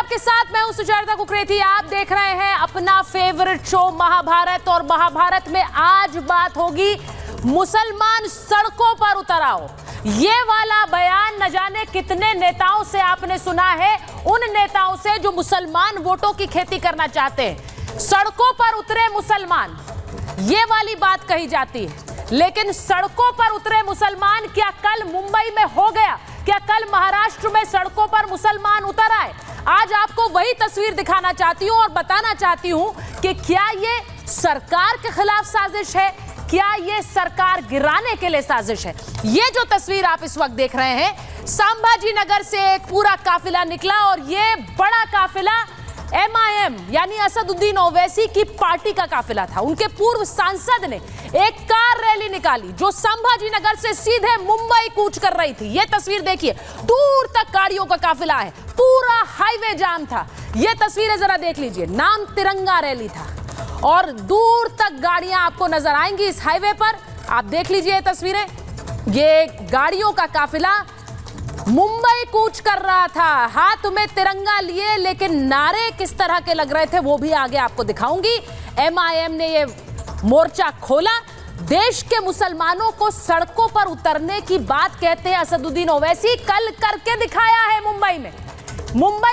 आपके साथ मैं हूं सुचेता कुकरेती। आप देख रहे हैं अपना फेवरेट शो महाभारत, और महाभारत में आज बात होगी मुसलमान सड़कों पर उतर आओ। ये वाला बयान न जाने कितने नेताओं से आपने सुना है, उन नेताओं से जो मुसलमान वोटों की खेती करना चाहते हैं। सड़कों पर उतरे मुसलमान, ये वाली बात कही जाती है, लेकिन सड़कों पर उतरे मुसलमान क्या कल मुंबई में हो गया? क्या कल महाराष्ट्र में सड़कों पर मुसलमान उतर आए? आज आपको वही तस्वीर दिखाना चाहती हूं और बताना चाहती हूं कि क्या ये सरकार के खिलाफ साजिश है, क्या ये सरकार गिराने के लिए साजिश है। ये जो तस्वीर आप इस वक्त देख रहे हैं, संभाजी नगर से एक पूरा काफिला निकला, और ये बड़ा काफिला MIM यानी असदुद्दीन ओवैसी की पार्टी का काफिला था। उनके पूर्व सांसद ने एक कार रैली निकाली जो संभाजी नगर से सीधे मुंबई कूच कर रही थी। ये तस्वीर देखिए, दूर तक गाड़ियों का काफिला है, पूरा हाईवे जाम था। ये तस्वीरें जरा देख लीजिए, नाम तिरंगा रैली था और दूर तक गाड़ियां आपको नजर आएंगी इस हाईवे पर। आप देख लीजिए ये तस्वीरें, ये गाड़ियों का काफिला मुंबई कूच कर रहा था, हाथ में तिरंगा लिए, लेकिन नारे किस तरह के लग रहे थे वो भी आगे आपको दिखाऊंगी। MIM ने ये मोर्चा खोला, देश के मुसलमानों को सड़कों पर उतरने की बात कहते हैं असदुद्दीन ओवैसी। कल करके दिखाया है मुंबई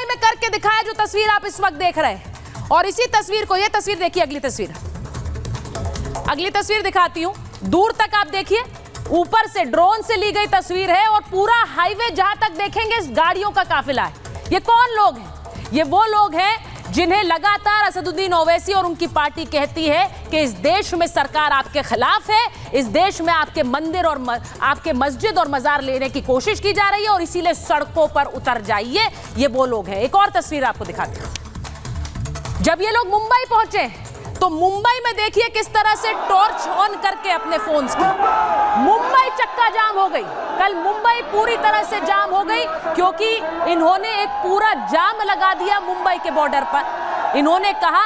में करके दिखाया, जो तस्वीर आप इस वक्त देख रहे हैं। और इसी तस्वीर को, ये तस्वीर देखिए, अगली तस्वीर दिखाती हूं। दूर तक आप देखिए, ऊपर से ड्रोन से ली गई तस्वीर है, और पूरा हाईवे जहां तक देखेंगे इस गाड़ियों का काफिला है। ये कौन लोग हैं? ये वो लोग हैं जिन्हें लगातार असदुद्दीन ओवैसी और उनकी पार्टी कहती है कि इस देश में सरकार आपके खिलाफ है, इस देश में आपके मंदिर और आपके मस्जिद और मजार लेने की कोशिश की जा रही है, और इसीलिए सड़कों पर उतर जाइए। ये वो लोग हैं। एक और तस्वीर आपको दिखाती हूं। जब ये लोग मुंबई पहुंचे तो मुंबई में देखिए किस तरह से टॉर्च ऑन करके अपने फोन्स की मुंबई चक्का जाम हो गई। कल मुंबई पूरी तरह से जाम हो गई, क्योंकि इन्होंने एक पूरा जाम लगा दिया मुंबई के बॉर्डर पर। इन्होंने कहा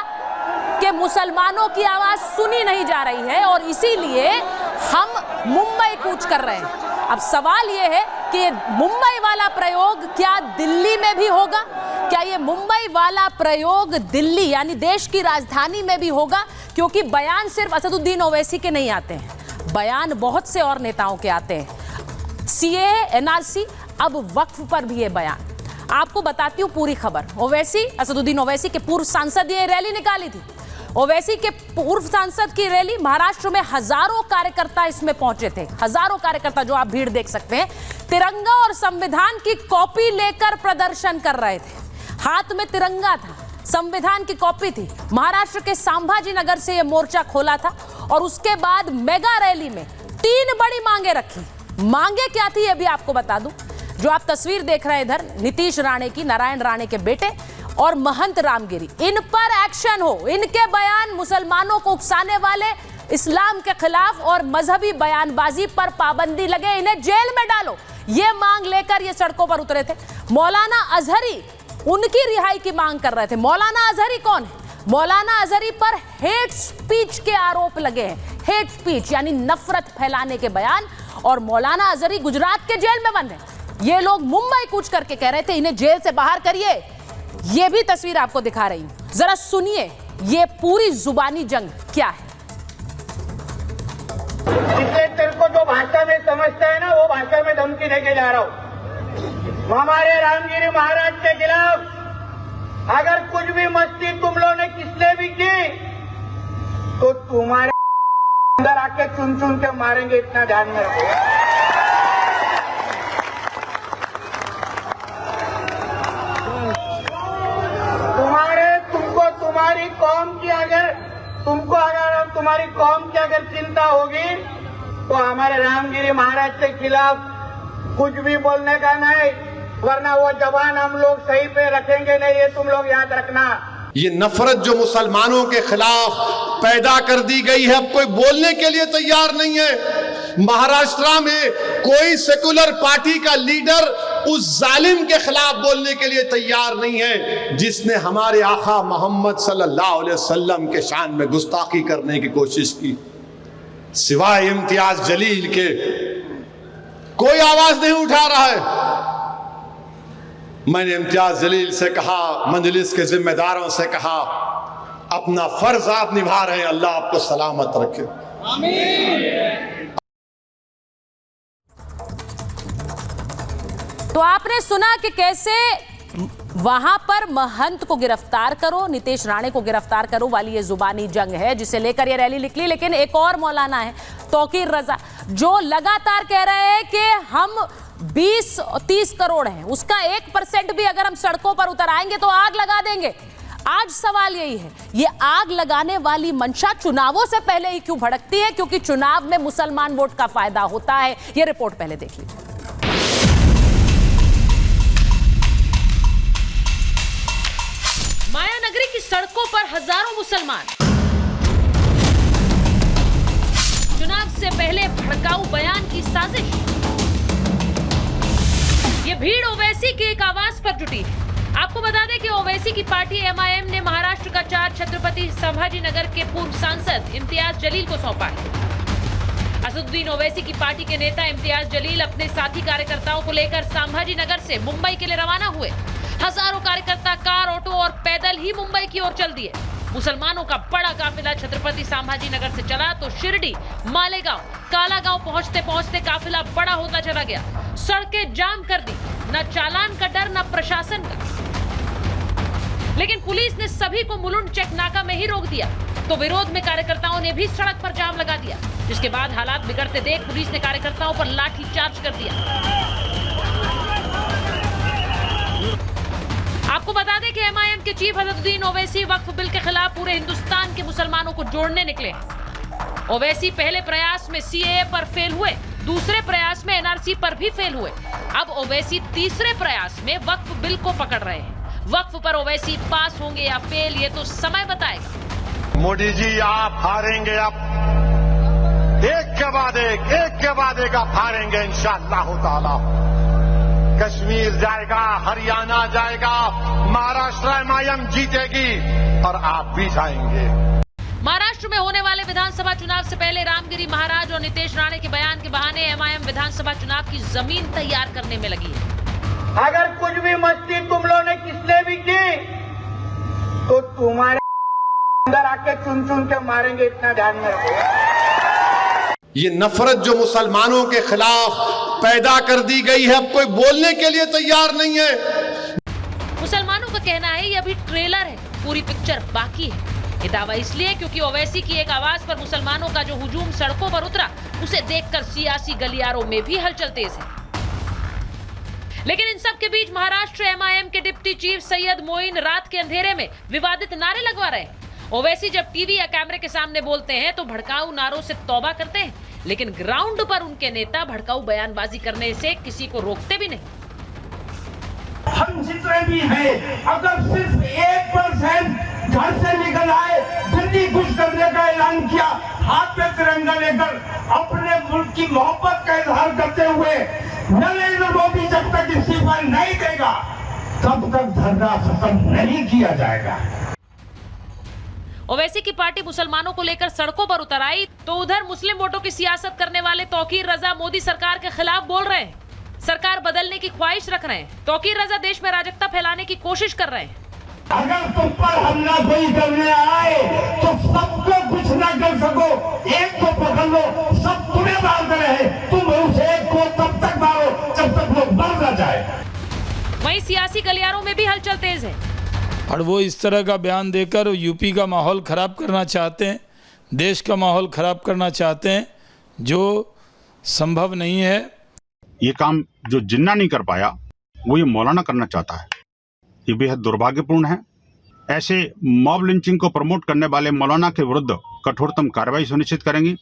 कि मुसलमानों की आवाज सुनी नहीं जा रही है, और इसीलिए हम मुंबई कूच कर रहे हैं। अब सवाल यह है कि मुंबई वाला प्रयोग क्या दिल्ली में भी होगा? क्या ये मुंबई वाला प्रयोग दिल्ली यानी देश की राजधानी में भी होगा? क्योंकि बयान सिर्फ असदुद्दीन ओवैसी के नहीं आते हैं, बयान बहुत से और नेताओं के आते हैं। CAA, NRC, अब वक्फ पर भी ये बयान। आपको बताती हूँ पूरी खबर। ओवैसी, असदुद्दीन ओवैसी के पूर्व सांसद ये रैली निकाली थी। ओवैसी के पूर्व सांसद की रैली, महाराष्ट्र में हजारों कार्यकर्ता इसमें पहुंचे थे, हजारों कार्यकर्ता, जो आप भीड़ देख सकते हैं, तिरंगा और संविधान की कॉपी लेकर प्रदर्शन कर रहे थे। हाथ में तिरंगा था, संविधान की कॉपी थी। महाराष्ट्र के संभाजी नगर से यह मोर्चा खोला था, और उसके बाद मेगा रैली में 3 बड़ी मांगे रखी। मांगे क्या थी ये भी आपको बता दूं। जो आप तस्वीर देख रहे हैं इधर, नीतीश राणे की, नारायण राणे के बेटे, और महंत रामगिरी, इन पर एक्शन हो। इनके बयान मुसलमानों को उकसाने वाले, इस्लाम के खिलाफ और मजहबी बयानबाजी पर पाबंदी लगे, इन्हें जेल में डालो। ये मांग लेकर ये सड़कों पर उतरे थे। मौलाना अजहरी उनकी रिहाई की मांग कर रहे थे। मौलाना अजहरी कौन है? मौलाना अजहरी पर हेट स्पीच के आरोप लगे हैं। हेट स्पीच यानी नफरत फैलाने के बयान, और मौलाना अजहरी गुजरात के जेल में बंद है। ये लोग मुंबई कूच करके कह रहे थे इन्हें जेल से बाहर करिए। ये भी तस्वीर आपको दिखा रही हूं, जरा सुनिए ये पूरी जुबानी जंग क्या है। तेरे को जो भाषा में समझता है ना, वो भाषा में धमकी देके जा रहा हूं। हमारे रामगिरी महाराज के खिलाफ अगर कुछ भी मस्ती तुम लोगों ने किसने भी की, तो तुम्हारे अंदर आके चुन चुन के मारेंगे, इतना ध्यान में रखो। तुम्हारी कौम की अगर चिंता होगी तो हमारे रामगिरी महाराज के खिलाफ कुछ भी बोलने का नहीं, वरना वो जवान हम लोग सही पे रखेंगे नहीं, ये तुम लोग याद रखना। ये नफरत जो मुसलमानों के खिलाफ पैदा कर दी गई है, अब कोई बोलने के लिए तैयार नहीं है। महाराष्ट्र में कोई सेकुलर पार्टी का लीडर उस जालिम के खिलाफ बोलने के लिए तैयार नहीं है जिसने हमारे आका मोहम्मद सल्लल्लाहु अलैहि वसल्लम के शान में गुस्ताखी करने की कोशिश की। सिवाय इम्तियाज जलील के कोई आवाज नहीं उठा रहा है। मैंने इम्तियाज जलील से कहा, मजलिस के जिम्मेदारों से कहा, अपना फर्ज आप निभा रहे हैं, अल्लाह आपको सलामत रखे। आमीन। तो आपने सुना कि कैसे वहां पर महंत को गिरफ्तार करो, नितेश राणे को गिरफ्तार करो वाली ये जुबानी जंग है जिसे लेकर ये रैली निकली। लेकिन एक और मौलाना है तौकीर रजा, जो लगातार कह रहे हैं कि हम 20-30 करोड़ हैं, उसका 1% भी अगर हम सड़कों पर उतर आएंगे तो आग लगा देंगे। आज सवाल यही है, ये आग लगाने वाली मंशा चुनावों से पहले ही क्यों भड़कती है? क्योंकि चुनाव में मुसलमान वोट का फायदा होता है। ये रिपोर्ट पहले देख लीजिए। मायानगरी की सड़कों पर हजारों मुसलमान, चुनाव से पहले भड़काऊ बयान की साजिश। ये भीड़ ओवैसी के एक आवाज पर जुटी है। आपको बता दें कि ओवैसी की पार्टी MIM ने महाराष्ट्र का चार्ज छत्रपति संभाजीनगर के पूर्व सांसद इम्तियाज जलील को सौंपा है। असदुद्दीन ओवैसी की पार्टी के नेता इम्तियाज जलील अपने साथी कार्यकर्ताओं को लेकर संभाजीनगर से मुंबई के लिए रवाना हुए। हजारों कार्यकर्ता कार, ऑटो और पैदल ही मुंबई की ओर चल दिए। मुसलमानों का बड़ा काफिला छत्रपति संभाजीनगर से चला तो शिरडी, मालेगांव, कालागांव पहुंचते पहुंचते काफिला बड़ा होता चला गया। सड़कें जाम कर दी, न चालान का डर न प्रशासन का। लेकिन पुलिस ने सभी को मुलुंड चेक नाका में ही रोक दिया, तो विरोध में कार्यकर्ताओं ने भी सड़क पर जाम लगा दिया। जिसके बाद हालात बिगड़ते देख पुलिस ने कार्यकर्ताओं पर लाठी चार्ज कर दिया। आपको बता दें कि MIM के चीफ असदुद्दीन ओवैसी वक्फ बिल के खिलाफ पूरे हिंदुस्तान के मुसलमानों को जोड़ने निकले। ओवैसी पहले प्रयास में CAA पर फेल हुए, दूसरे प्रयास में NRC पर भी फेल हुए। अब ओवैसी तीसरे प्रयास में वक्फ बिल को पकड़ रहे हैं। वक्फ पर ओवैसी पास होंगे या फेल, ये तो समय बताएगा। मोदी जी आप हारेंगे, अब एक के बाद एक आप हारेंगे इंशाअल्लाह ताला। कश्मीर जाएगा, हरियाणा जाएगा, महाराष्ट्र MIM जीतेगी और आप भी जाएंगे। महाराष्ट्र में होने वाले विधानसभा चुनाव से पहले रामगिरी महाराज और नितेश राणे के बयान के बहाने MIM विधानसभा चुनाव की जमीन तैयार करने में लगी है। अगर कुछ भी मस्ती तुम लोगों ने किसने भी की तो तुम्हारे अंदर आके चुन चुन के मारेंगे, इतना ध्यान में रखो। ये नफरत जो मुसलमानों के खिलाफ पैदा कर दी गई है, अब कोई बोलने के लिए तैयार नहीं है। मुसलमानों का कहना है ये अभी ट्रेलर है, पूरी पिक्चर बाकी है। ये दावा इसलिए क्योंकि ओवैसी की एक आवाज पर मुसलमानों का जो हुजूम सड़कों पर उतरा, उसे देखकर सियासी गलियारों में भी हलचल तेज है। लेकिन इन सब के बीच महाराष्ट्र MIM के डिप्टी चीफ सैयद मोइन रात के अंधेरे में विवादित नारे लगवा रहे हैं। ओवैसी जब टीवी या कैमरे के सामने बोलते हैं तो भड़काऊ नारों से तौबा करते हैं, लेकिन ग्राउंड पर उनके नेता भड़काऊ बयानबाजी करने से किसी को रोकते भी नहीं। हम जितने भी हैं, अगर सिर्फ 1% घर से निकल आए, दिल्ली कुछ करने का ऐलान किया, हाथ में तिरंगा लेकर अपने मुल्क की मोहब्बत का इजहार करते हुए, नरेंद्र मोदी जब तक इस्तीफा नहीं देगा तब तक धरना खत्म नहीं किया जाएगा। ओवैसी की पार्टी मुसलमानों को लेकर सड़कों पर उतर आई तो उधर मुस्लिम वोटों की सियासत करने वाले तौकीर रजा मोदी सरकार के खिलाफ बोल रहे हैं, सरकार बदलने की ख्वाहिश रख रहे हैं। तौकीर रजा देश में अराजकता फैलाने की कोशिश कर रहे हैं। अगर तुम पर हमला कोई करने आए तो सबको कुछ ना कर सको, एक को पकड़ लो, सब तुम्हें मारते रहे, तुम उस एक को तब तक मारो जब तक वो मर न जाए। वहीं सियासी गलियारों में भी हलचल तेज है और वो इस तरह का बयान देकर यूपी का माहौल ख़राब करना चाहते हैं, देश का माहौल ख़राब करना चाहते हैं, जो संभव नहीं है। ये काम जो जिन्ना नहीं कर पाया वो ये मौलाना करना चाहता है, ये बेहद दुर्भाग्यपूर्ण है। ऐसे मॉब लिंचिंग को प्रमोट करने वाले मौलाना के विरुद्ध कठोरतम कार्रवाई सुनिश्चित करेंगी।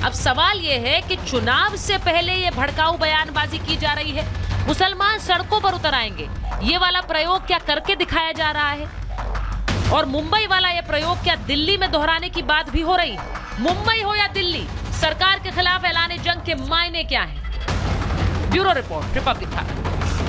अब सवाल ये है कि चुनाव से पहले ये भड़काऊ बयानबाजी की जा रही है, मुसलमान सड़कों पर उतर आएंगे, ये वाला प्रयोग क्या करके दिखाया जा रहा है? और मुंबई वाला ये प्रयोग क्या दिल्ली में दोहराने की बात भी हो रही है? मुंबई हो या दिल्ली, सरकार के खिलाफ ऐलान जंग के मायने क्या हैं? Bureau report, Republic Bharat.